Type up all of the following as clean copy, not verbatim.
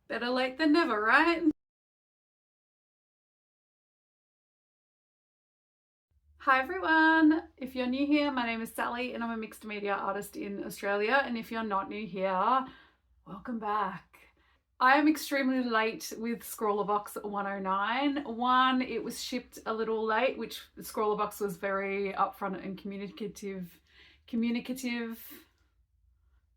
Better late than never, right? Hi everyone! If you're new here, my name is Sally and I'm a mixed media artist in Australia. And if you're not new here, welcome back. I am extremely late with ScrawlrBox 109. One, it was shipped a little late, which ScrawlrBox was very upfront and communicative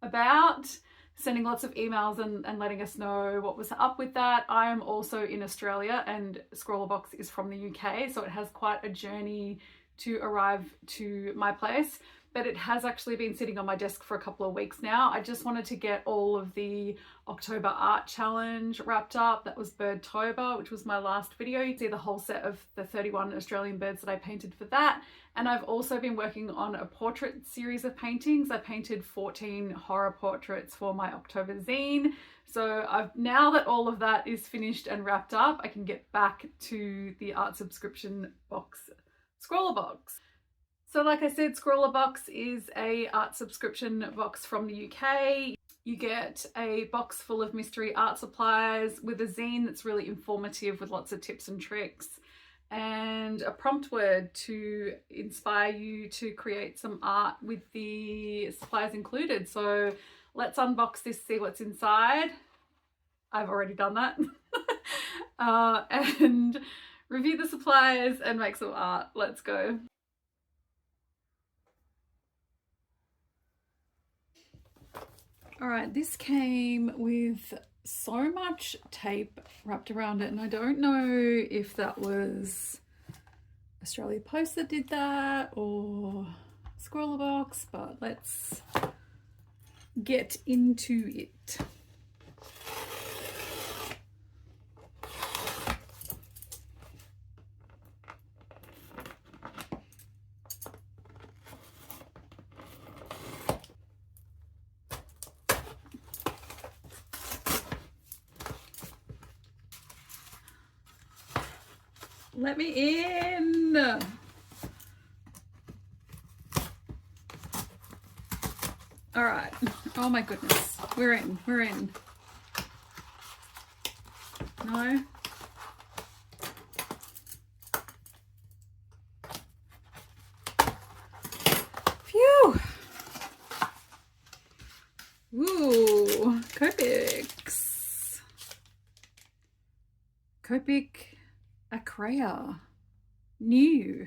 about, sending lots of emails and letting us know what was up with that. I am also in Australia and ScrawlrBox is from the UK, so it has quite a journey to arrive to my place, but it has actually been sitting on my desk for a couple of weeks now. I just wanted to get all of the October art challenge wrapped up. That was Birdtober, which was my last video. You see the whole set of the 31 Australian birds that I painted for that. And I've also been working on a portrait series of paintings. I painted 14 horror portraits for my October zine. So now that all of that is finished and wrapped up, I can get back to the art subscription box, ScrawlrBox. So like I said, ScrawlrBox is a art subscription box from the UK. You get a box full of mystery art supplies with a zine that's really informative with lots of tips and tricks, and a prompt word to inspire you to create some art with the supplies included. So let's unbox this, see what's inside. I've already done that. And review the supplies and make some art. Let's go. All right, this came with so much tape wrapped around it, and I don't know if that was Australia Post that did that or ScrawlrBox, but let's get into it. Let me in. All right. Oh my goodness. We're in. We're in. No. Phew. Ooh, Copics. Copic acrylic. New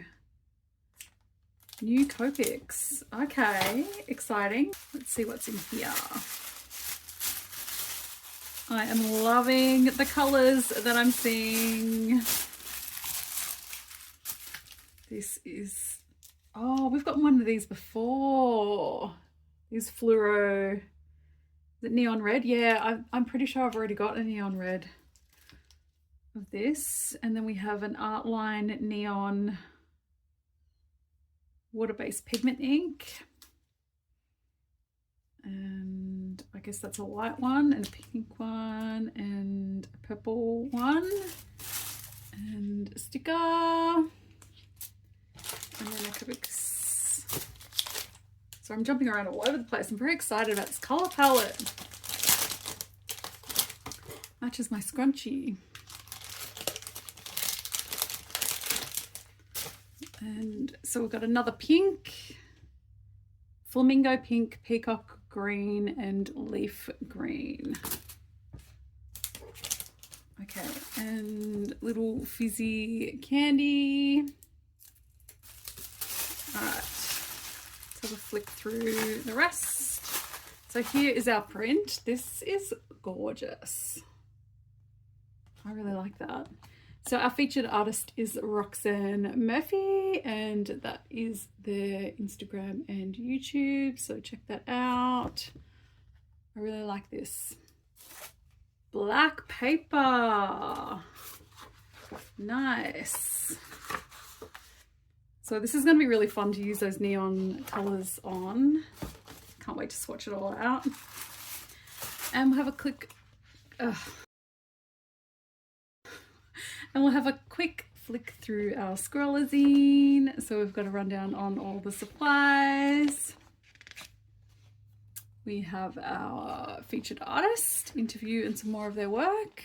Copics. Okay, exciting. Let's see what's in here. I am loving the colors that I'm seeing. This is, oh, we've got one of these before. These fluoro, is it neon red? Yeah, I'm pretty sure I've already got a neon red of this. And then we have an Artline neon water-based pigment ink, and I guess that's a white one and a pink one and a purple one and a sticker, and then a Copic. So I'm jumping around all over the place. I'm very excited about this color palette. Matches my scrunchie. And so we've got another pink, flamingo pink, peacock green, and leaf green. Okay, and little fizzy candy. All right, let's have a flick through the rest. So here is our print. This is gorgeous. I really like that. So our featured artist is Roxanne Murphy, and that is their Instagram and YouTube, so check that out. I really like this. Black paper. Nice. So this is going to be really fun to use those neon colors on. Can't wait to swatch it all out. And we'll have a quick... And we'll have a quick flick through our Scrawlrzine. So we've got a rundown on all the supplies. We have our featured artist interview and some more of their work.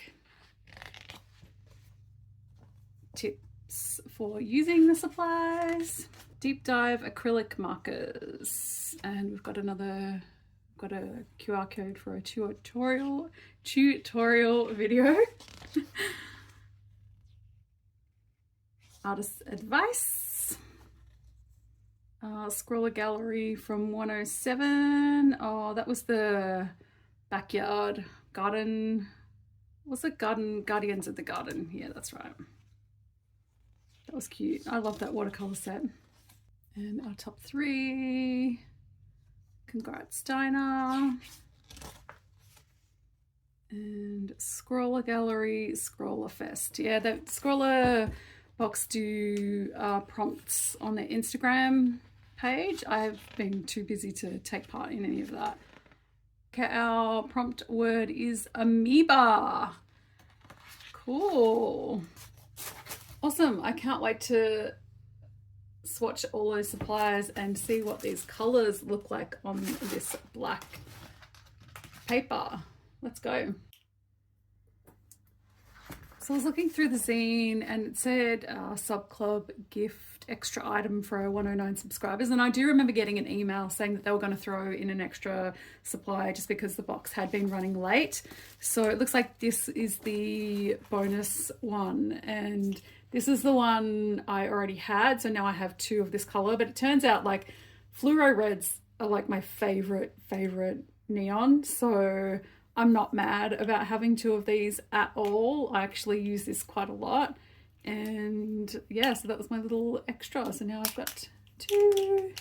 Tips for using the supplies. Deep dive acrylic markers. And we've got a QR code for a tutorial video. Artist advice. Scroller gallery from 107. Oh, that was the backyard garden. Was it Guardians of the Garden? Yeah, that's right. That was cute. I love that watercolor set. And our top 3. Congrats, Dinah. And Scroller Gallery, Scroller Fest. Yeah, the ScrawlrBox do prompts on their Instagram page. I've been too busy to take part in any of that. Okay, our prompt word is amoeba. Cool. Awesome. I can't wait to swatch all those supplies and see what these colors look like on this black paper. Let's go. So I was looking through the zine and it said sub club gift extra item for our 109 subscribers, and I do remember getting an email saying that they were going to throw in an extra supply just because the box had been running late. So it looks like this is the bonus one, and this is the one I already had, so now I have 2 of this color. But it turns out like fluoro reds are like my favorite neon, so I'm not mad about having 2 of these at all. I actually use this quite a lot. And yeah, so that was my little extra. So now I've got 2.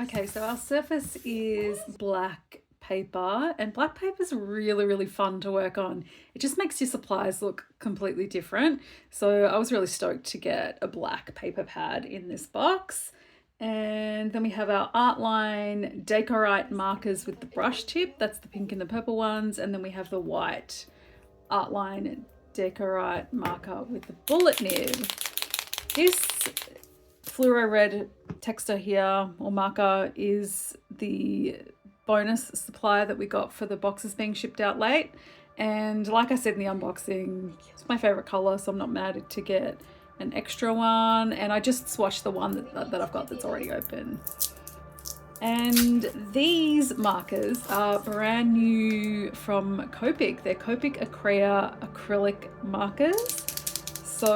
Okay, so our surface is black paper, and black paper is really fun to work on. It just makes your supplies look completely different. So I was really stoked to get a black paper pad in this box. And then we have our Artline Decorite markers with the brush tip. That's the pink and the purple ones. And then we have the white Artline Decorite marker with the bullet nib. This fluoro red texture here, or marker, is the bonus supply that we got for the boxes being shipped out late. And like I said in the unboxing, it's my favorite color, so I'm not mad to get an extra one. And I just swatched the one that I've got that's already open. And these markers are brand new from Copic. They're Copic acrylic markers. So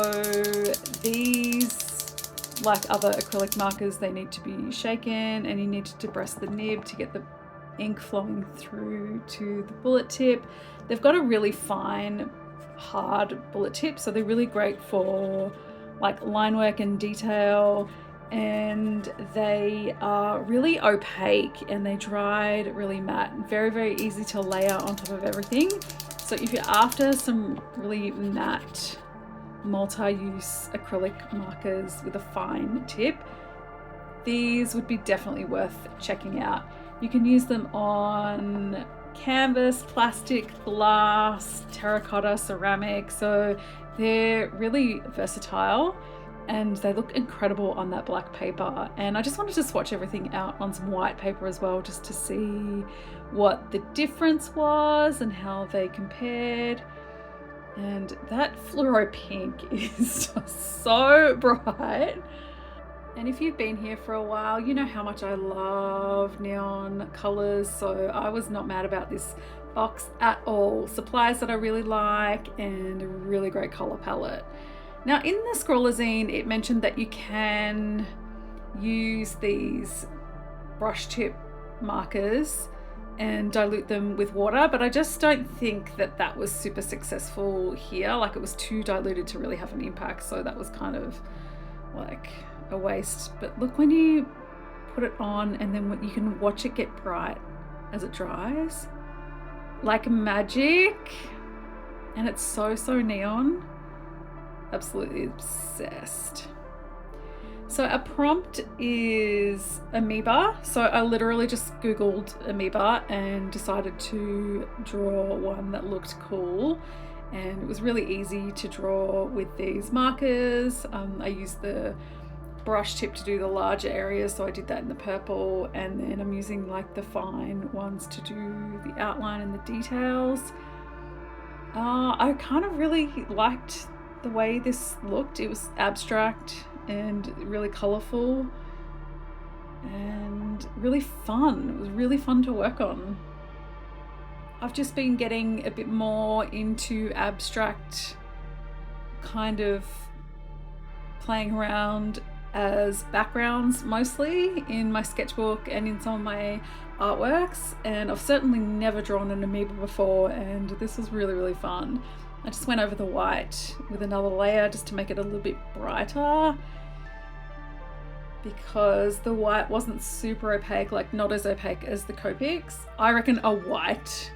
these, like other acrylic markers, they need to be shaken, and you need to depress the nib to get the ink flowing through to the bullet tip. They've got a really fine, hard bullet tip, so they're really great for like line work and detail. And they are really opaque and they dried really matte. Very easy to layer on top of everything. So if you're after some really matte multi-use acrylic markers with a fine tip, these would be definitely worth checking out. You can use them on canvas, plastic, glass, terracotta, ceramic. So they're really versatile. And they look incredible on that black paper. And I just wanted to swatch everything out on some white paper as well, just to see what the difference was and how they compared. And that fluoro pink is just so bright. And if you've been here for a while, you know how much I love neon colors. So I was not mad about this box at all. Supplies that I really like and a really great color palette. Now in the Scrawler zine, it mentioned that you can use these brush tip markers and dilute them with water, but I just don't think that that was super successful here. Like, it was too diluted to really have an impact, so that was kind of like a waste. But look, when you put it on and then you can watch it get bright as it dries, like magic. And it's so neon. Absolutely obsessed. So a prompt is amoeba. So I literally just Googled amoeba and decided to draw one that looked cool. And it was really easy to draw with these markers. I used the brush tip to do the larger areas, so I did that in the purple, and then I'm using like the fine ones to do the outline and the details. I kind of really liked the way this looked. It was abstract and really colourful and really fun. It was really fun to work on. I've just been getting a bit more into abstract, kind of playing around as backgrounds mostly in my sketchbook and in some of my artworks, and I've certainly never drawn an amoeba before, and this was really, really fun. I just went over the white with another layer just to make it a little bit brighter, because the white wasn't super opaque, like not as opaque as the Copics. I reckon a white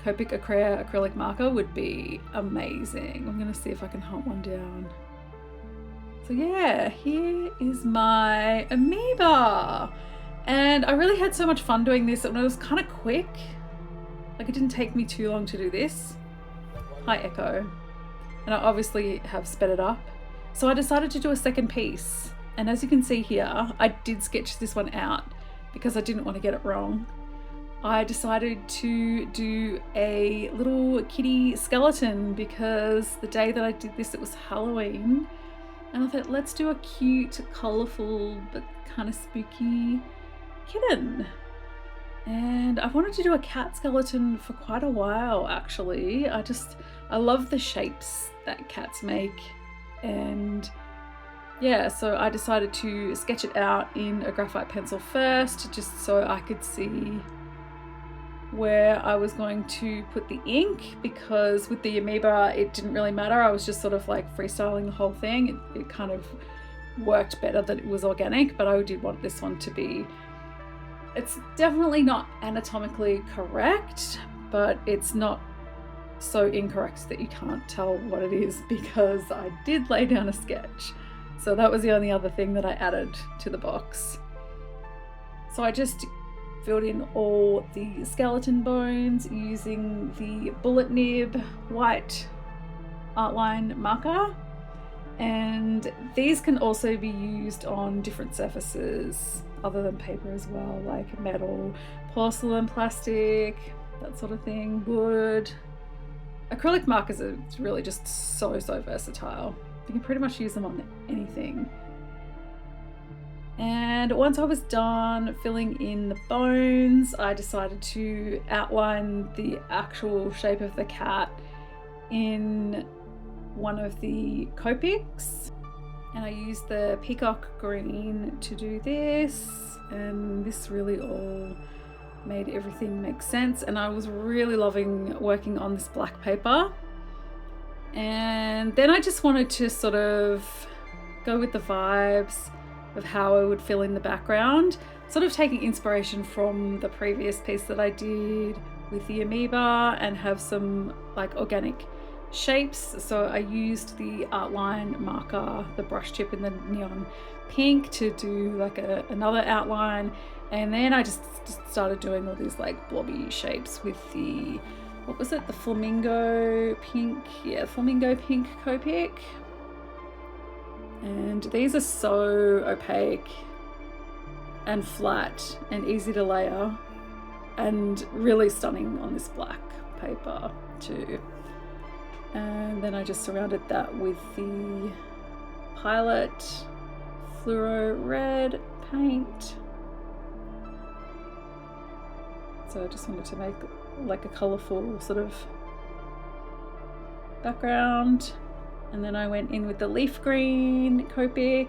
Copic acrylic marker would be amazing. I'm gonna see if I can hunt one down. So yeah, here is my amoeba. And I really had so much fun doing this, and it was kind of quick. Like, it didn't take me too long to do this. Hi Echo. And I obviously have sped it up. So I decided to do a second piece. And as you can see here, I did sketch this one out because I didn't want to get it wrong. I decided to do a little kitty skeleton because the day that I did this, it was Halloween. And I thought, let's do a cute, colourful, but kind of spooky kitten. And I wanted to do a cat skeleton for quite a while, actually. I love the shapes that cats make. And yeah, so I decided to sketch it out in a graphite pencil first, just so I could see where I was going to put the ink, because with the amoeba it didn't really matter. I was just sort of like freestyling the whole thing. It kind of worked better that it was organic, but I did want this one to be, it's definitely not anatomically correct, but it's not so incorrect that you can't tell what it is, because I did lay down a sketch. So that was the only other thing that I added to the box. So I just filled in all the skeleton bones using the bullet nib white outline marker, and these can also be used on different surfaces other than paper as well, like metal, porcelain, plastic, that sort of thing, wood. Acrylic markers are really just so versatile. You can pretty much use them on anything. And once I was done filling in the bones, I decided to outline the actual shape of the cat in one of the Copics. And I used the peacock green to do this, and this really all made everything make sense. And I was really loving working on this black paper. And then I just wanted to sort of go with the vibes of how I would fill in the background, sort of taking inspiration from the previous piece that I did with the amoeba, and have some like organic shapes. So I used the outline marker, the brush tip in the neon pink, to do like another outline, and then I just started doing all these like blobby shapes with the, what was it, the flamingo pink, yeah, flamingo pink Copic. And these are so opaque and flat and easy to layer, and really stunning on this black paper too. And then I just surrounded that with the Pilot fluoro red paint. So I just wanted to make like a colourful sort of background. And then I went in with the leaf green Copic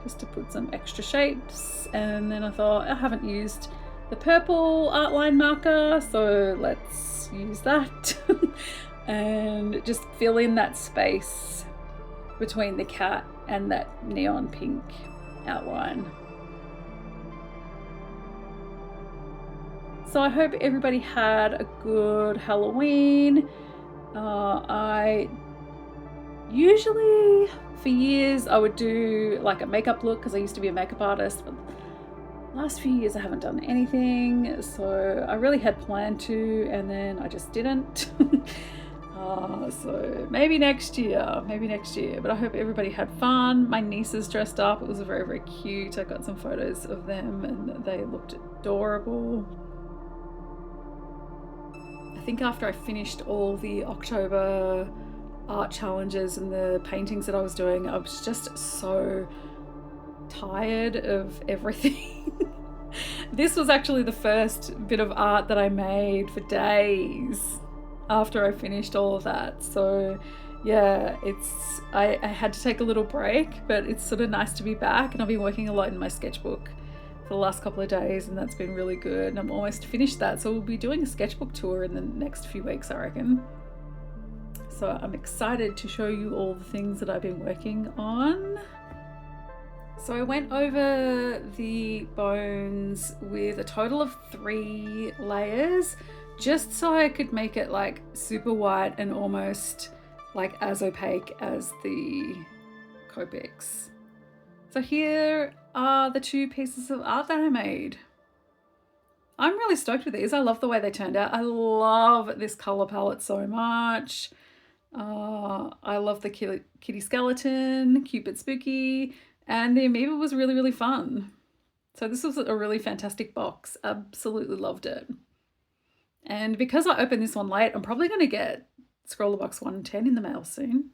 just to put some extra shapes. And then I thought, I haven't used the purple outline marker, so let's use that. And just fill in that space between the cat and that neon pink outline. So I hope everybody had a good Halloween. I usually, for years, I would do like a makeup look because I used to be a makeup artist, but last few years I haven't done anything, so I really had planned to, and then I just didn't. So maybe next year, but I hope everybody had fun. My nieces dressed up. It was very, very cute. I got some photos of them and they looked adorable. I think after I finished all the October art challenges and the paintings that I was doing, I was just so tired of everything. This was actually the first bit of art that I made for days after I finished all of that. So yeah, I had to take a little break, but it's sort of nice to be back, and I've been working a lot in my sketchbook for the last couple of days, and that's been really good. And I'm almost finished that, so we'll be doing a sketchbook tour in the next few weeks, I reckon. So I'm excited to show you all the things that I've been working on. So I went over the bones with a total of 3 layers, just so I could make it like super white and almost like as opaque as the Copics. So here are the 2 pieces of art that I made. I'm really stoked with these. I love the way they turned out. I love this color palette so much. I love the kitty skeleton, Cupid Spooky, and the amoeba was really, really fun. So this was a really fantastic box. Absolutely loved it. And because I opened this one late, I'm probably going to get ScrawlrBox 110 in the mail soon.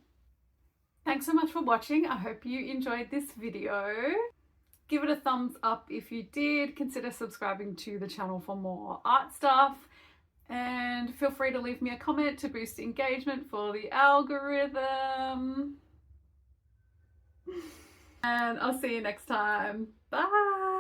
Thanks so much for watching. I hope you enjoyed this video. Give it a thumbs up if you did. Consider subscribing to the channel for more art stuff. And feel free to leave me a comment to boost engagement for the algorithm. And I'll see you next time. Bye.